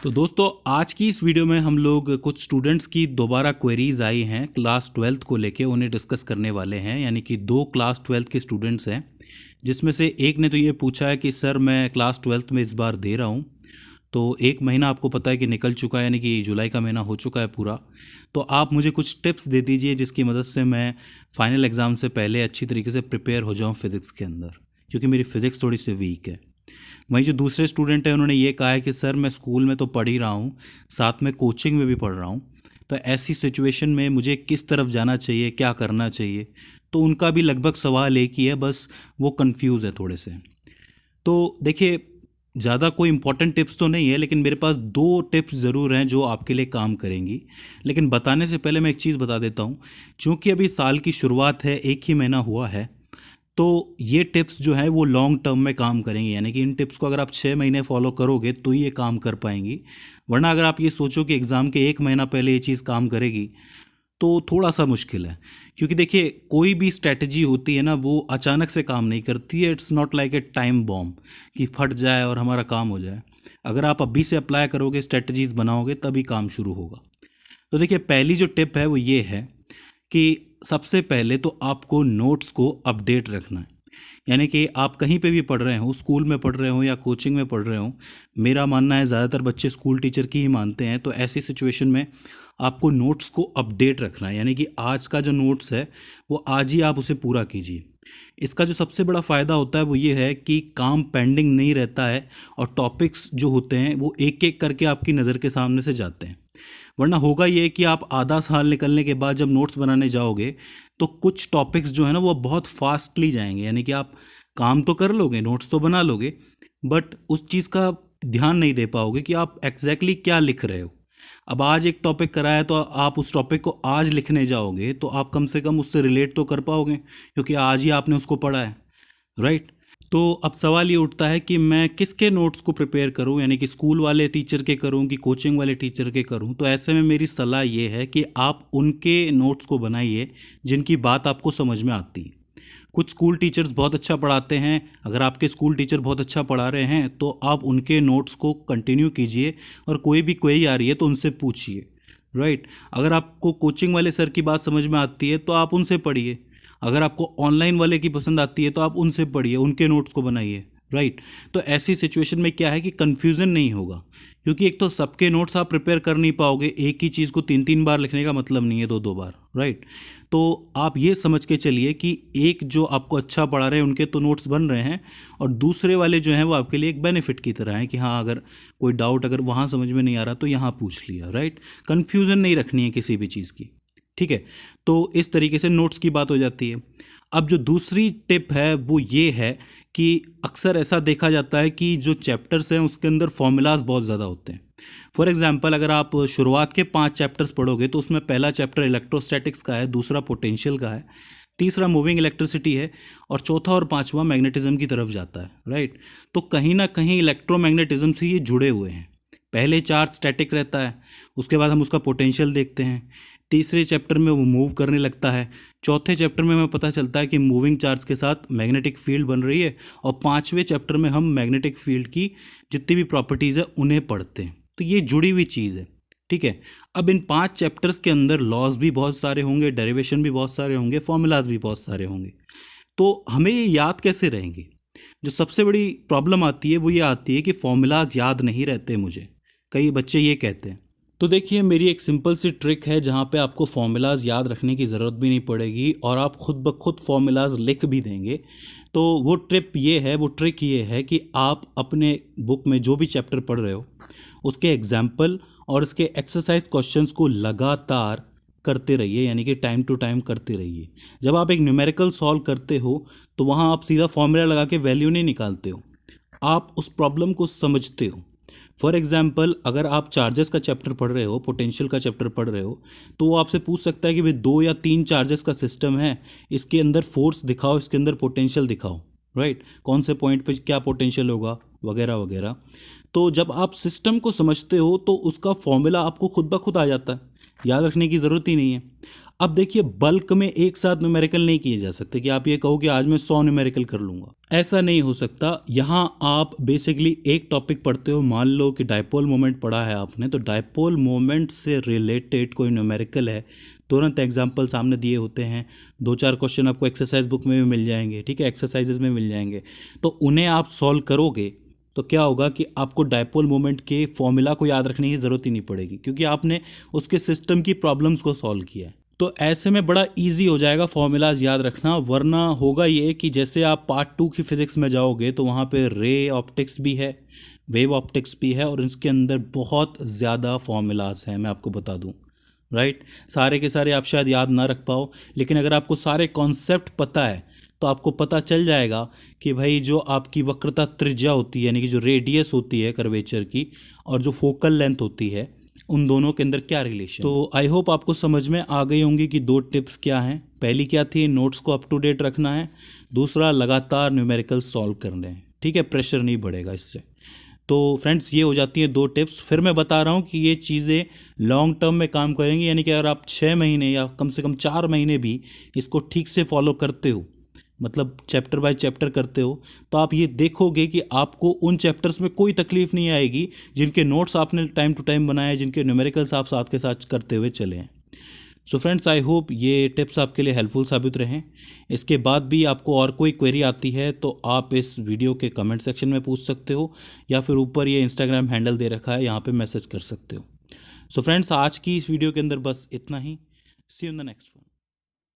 तो दोस्तों आज की इस वीडियो में हम लोग कुछ स्टूडेंट्स की दोबारा क्वेरीज आई हैं क्लास 12th को लेके उन्हें डिस्कस करने वाले हैं। यानी कि दो क्लास 12th के स्टूडेंट्स हैं, जिसमें से एक ने तो ये पूछा है कि सर मैं क्लास 12th में इस बार दे रहा हूँ, तो एक महीना आपको पता है कि निकल चुका है, यानी कि जुलाई का महीना हो चुका है पूरा। तो आप मुझे कुछ टिप्स दे दीजिए जिसकी मदद से मैं फाइनल एग्ज़ाम से पहले अच्छी तरीके से प्रिपेयर हो जाऊँ फिज़िक्स के अंदर, क्योंकि मेरी फ़िज़िक्स थोड़ी सी वीक है। वहीं जो दूसरे स्टूडेंट हैं उन्होंने ये कहा है कि सर मैं स्कूल में तो पढ़ ही रहा हूँ, साथ में कोचिंग में भी पढ़ रहा हूँ, तो ऐसी सिचुएशन में मुझे किस तरफ जाना चाहिए, क्या करना चाहिए। तो उनका भी लगभग सवाल एक ही है, बस वो कंफ्यूज है थोड़े से। तो देखिए, ज़्यादा कोई इंपॉर्टेंट टिप्स तो नहीं है, लेकिन मेरे पास दो टिप्स ज़रूर हैं जो आपके लिए काम करेंगी। लेकिन बताने से पहले मैं एक चीज़ बता देता हूँ, क्योंकि अभी साल की शुरुआत है, एक ही महीना हुआ है, तो ये टिप्स जो है वो लॉन्ग टर्म में काम करेंगे। यानी कि इन टिप्स को अगर आप 6 महीने फॉलो करोगे तो ये काम कर पाएंगी, वरना अगर आप ये सोचो कि एग्ज़ाम के एक महीना पहले ये चीज़ काम करेगी तो थोड़ा सा मुश्किल है। क्योंकि देखिए, कोई भी स्ट्रैटेजी होती है ना, वो अचानक से काम नहीं करती है। It's not like a time bomb कि फट जाए और हमारा काम हो जाए। अगर आप अभी से अप्लाई करोगे, स्ट्रैटेजीज़ बनाओगे, तभी काम शुरू होगा। तो देखिए, पहली जो टिप है वो ये है कि सबसे पहले तो आपको नोट्स को अपडेट रखना है। यानी कि आप कहीं पे भी पढ़ रहे हो, स्कूल में पढ़ रहे हो या कोचिंग में पढ़ रहे हो, मेरा मानना है ज़्यादातर बच्चे स्कूल टीचर की ही मानते हैं, तो ऐसी सिचुएशन में आपको नोट्स को अपडेट रखना है। यानी कि आज का जो नोट्स है वो आज ही आप उसे पूरा कीजिए। इसका जो सबसे बड़ा फ़ायदा होता है वो ये है कि काम पेंडिंग नहीं रहता है और टॉपिक्स जो होते हैं वो एक एक करके आपकी नज़र के सामने से जाते हैं। वरना होगा ये कि आप आधा साल निकलने के बाद जब नोट्स बनाने जाओगे तो कुछ टॉपिक्स जो है ना वो बहुत फास्टली जाएंगे। यानी कि आप काम तो कर लोगे, नोट्स तो बना लोगे, बट उस चीज़ का ध्यान नहीं दे पाओगे कि आप एग्जैक्टली क्या लिख रहे हो। अब आज एक टॉपिक कराया तो आप उस टॉपिक को आज लिखने जाओगे तो आप कम से कम उससे रिलेट तो कर पाओगे, क्योंकि आज ही आपने उसको पढ़ा है, राइट। तो अब सवाल ये उठता है कि मैं किसके नोट्स को प्रिपेयर करूं, यानी कि स्कूल वाले टीचर के करूं कि कोचिंग वाले टीचर के करूं। तो ऐसे में मेरी सलाह ये है कि आप उनके नोट्स को बनाइए जिनकी बात आपको समझ में आती है। कुछ स्कूल टीचर्स बहुत अच्छा पढ़ाते हैं, अगर आपके स्कूल टीचर बहुत अच्छा पढ़ा रहे हैं तो आप उनके नोट्स को कंटिन्यू कीजिए, और कोई भी क्वेरी आ रही है तो उनसे पूछिए, राइट। अगर आपको कोचिंग वाले सर की बात समझ में आती है तो आप उनसे पढ़िए, अगर आपको ऑनलाइन वाले की पसंद आती है तो आप उनसे पढ़िए, उनके नोट्स को बनाइए, राइट। तो ऐसी सिचुएशन में क्या है कि कन्फ्यूज़न नहीं होगा, क्योंकि एक तो सबके नोट्स आप प्रिपेयर कर नहीं पाओगे, एक ही चीज़ को 3-3 बार लिखने का मतलब नहीं है 2-2 बार, राइट। तो आप ये समझ के चलिए कि एक जो आपको अच्छा पढ़ा रहे हैं उनके तो नोट्स बन रहे हैं, और दूसरे वाले जो हैं वो आपके लिए एक बेनिफिट की तरह है कि हाँ, अगर कोई डाउट अगर वहाँ समझ में नहीं आ रहा तो यहाँ पूछ लिया, राइट। कन्फ्यूज़न नहीं रखनी है किसी भी चीज़ की, ठीक है। तो इस तरीके से नोट्स की बात हो जाती है। अब जो दूसरी टिप है वो ये है कि अक्सर ऐसा देखा जाता है कि जो चैप्टर्स हैं उसके अंदर फॉर्मूलाज बहुत ज़्यादा होते हैं। फॉर एग्जांपल, अगर आप शुरुआत के 5 चैप्टर्स पढ़ोगे तो उसमें पहला चैप्टर इलेक्ट्रोस्टैटिक्स का है, दूसरा पोटेंशियल का है, तीसरा मूविंग इलेक्ट्रिसिटी है, और चौथा और पांचवा मैग्नेटिज्म की तरफ जाता है, राइट। तो कहीं ना कहीं इलेक्ट्रोमैग्नेटिज्म से ये जुड़े हुए हैं। पहले चार्ज स्टैटिक रहता है, उसके बाद हम उसका पोटेंशियल देखते हैं, तीसरे चैप्टर में वो मूव करने लगता है, चौथे चैप्टर में हमें पता चलता है कि मूविंग चार्ज के साथ मैग्नेटिक फील्ड बन रही है, और पांचवें चैप्टर में हम मैग्नेटिक फील्ड की जितनी भी प्रॉपर्टीज़ है उन्हें पढ़ते हैं। तो ये जुड़ी हुई चीज़ है, ठीक है। अब इन 5 चैप्टर्स के अंदर लॉज भी बहुत सारे होंगे, डेरिवेशन भी बहुत सारे होंगे, फॉर्मूलाज भी बहुत सारे होंगे। तो हमें ये याद कैसे रहेंगे? जो सबसे बड़ी प्रॉब्लम आती है वो ये आती है कि फॉर्मूलाज याद नहीं रहते मुझे, कई बच्चे ये कहते हैं। तो देखिए, मेरी एक सिंपल सी ट्रिक है जहाँ पे आपको फॉर्मूलाज याद रखने की ज़रूरत भी नहीं पड़ेगी और आप खुद ब खुद फॉर्मूलाज लिख भी देंगे। तो वो ट्रिक ये है कि आप अपने बुक में जो भी चैप्टर पढ़ रहे हो उसके एग्जाम्पल और उसके एक्सरसाइज क्वेश्चंस को लगातार करते रहिए, यानी कि टाइम टू टाइम करते रहिए। जब आप एक न्यूमेरिकल सॉल्व करते हो तो वहाँ आप सीधा फॉर्मूला लगा के वैल्यू नहीं निकालते हो, आप उस प्रॉब्लम को समझते हो। फॉर एग्जाम्पल, अगर आप चार्जेस का चैप्टर पढ़ रहे हो, पोटेंशियल का चैप्टर पढ़ रहे हो, तो वो आपसे पूछ सकता है कि भाई 2 या 3 चार्जेस का सिस्टम है, इसके अंदर फोर्स दिखाओ, इसके अंदर पोटेंशियल दिखाओ, राइट। कौन से पॉइंट पे क्या पोटेंशियल होगा, वगैरह वगैरह। तो जब आप सिस्टम को समझते हो तो उसका फॉर्मूला आपको खुद ब खुद आ जाता है, याद रखने की ज़रूरत ही नहीं है। अब देखिए बल्क में एक साथ न्यूमेरिकल नहीं किए जा सकते कि आप ये कहो कि आज मैं 100 न्यूमेरिकल कर लूँगा, ऐसा नहीं हो सकता। यहाँ आप बेसिकली एक टॉपिक पढ़ते हो, मान लो कि डायपोल मोमेंट पढ़ा है आपने, तो डायपोल मोमेंट से रिलेटेड कोई न्यूमेरिकल है, तुरंत एग्जाम्पल सामने दिए होते हैं, 2-4 क्वेश्चन आपको एक्सरसाइज बुक में भी मिल जाएंगे, ठीक है, एक्सरसाइजेज में मिल जाएंगे, तो उन्हें आप सॉल्व करोगे तो क्या होगा कि आपको डायपोल मोमेंट के फॉर्मूला को याद रखने की ज़रूरत ही नहीं पड़ेगी, क्योंकि आपने उसके सिस्टम की प्रॉब्लम्स को सॉल्व किया है। तो ऐसे में बड़ा इजी हो जाएगा फॉर्मूलाज याद रखना। वरना होगा ये कि जैसे आप पार्ट 2 की फिज़िक्स में जाओगे तो वहाँ पे रे ऑप्टिक्स भी है, वेव ऑप्टिक्स भी है, और इसके अंदर बहुत ज़्यादा फॉर्मूलाज हैं, मैं आपको बता दूँ, राइट। सारे के सारे आप शायद याद ना रख पाओ, लेकिन अगर आपको सारे कॉन्सेप्ट पता है तो आपको पता चल जाएगा कि भाई जो आपकी वक्रता त्रिज्या होती है, यानी कि जो रेडियस होती है कर्वेचर की, और जो फोकल लेंथ होती है, उन दोनों के अंदर क्या रिलेशन। तो आई होप आपको समझ में आ गई होंगी कि 2 टिप्स क्या हैं। पहली क्या थी, नोट्स को अप टू डेट रखना है, दूसरा लगातार न्यूमेरिकल सॉल्व करने हैं, ठीक है, प्रेशर नहीं बढ़ेगा इससे। तो फ्रेंड्स ये हो जाती है 2 टिप्स। फिर मैं बता रहा हूँ कि ये चीज़ें लॉन्ग टर्म में काम करेंगी, यानी कि अगर आप 6 महीने या कम से कम 4 महीने भी इसको ठीक से फॉलो करते हो, मतलब चैप्टर बाय चैप्टर करते हो, तो आप ये देखोगे कि आपको उन चैप्टर्स में कोई तकलीफ नहीं आएगी जिनके नोट्स आपने टाइम टू टाइम बनाए, जिनके न्यूमेरिकल्स आप साथ के साथ करते हुए चले हैं। सो फ्रेंड्स आई होप ये टिप्स आपके लिए हेल्पफुल साबित रहें। इसके बाद भी आपको और कोई क्वेरी आती है तो आप इस वीडियो के कमेंट सेक्शन में पूछ सकते हो, या फिर ऊपर ये इंस्टाग्राम हैंडल दे रखा है, यहाँ पे मैसेज कर सकते हो। सो फ्रेंड्स आज की इस वीडियो के अंदर बस इतना ही। See you in the next one.